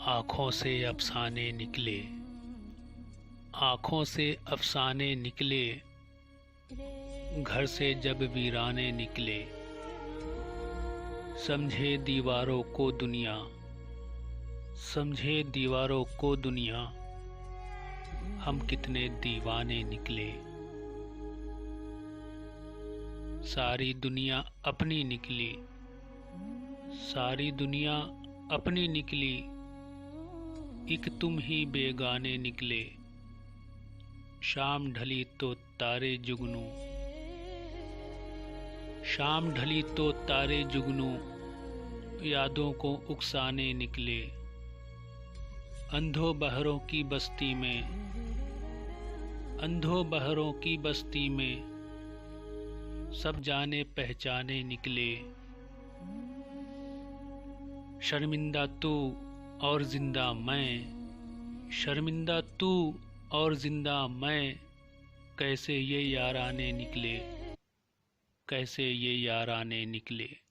आँखों से अफसाने निकले, आँखों से अफसाने निकले, घर से जब वीराने निकले। समझे दीवारों को दुनिया, समझे दीवारों को दुनिया, हम कितने दीवाने निकले। सारी दुनिया अपनी निकली, सारी दुनिया अपनी निकली, एक तुम ही बेगाने निकले। शाम ढली तो तारे जुगनू, शाम ढली तो तारे जुगनू, यादों को उकसाने निकले। अंधों बहरों की बस्ती में, अंधों बहरों की बस्ती में, सब जाने पहचाने निकले। शर्मिंदा तू और जिंदा मैं, शर्मिंदा तू और जिंदा मैं, कैसे ये याराने निकले, कैसे ये याराने निकले।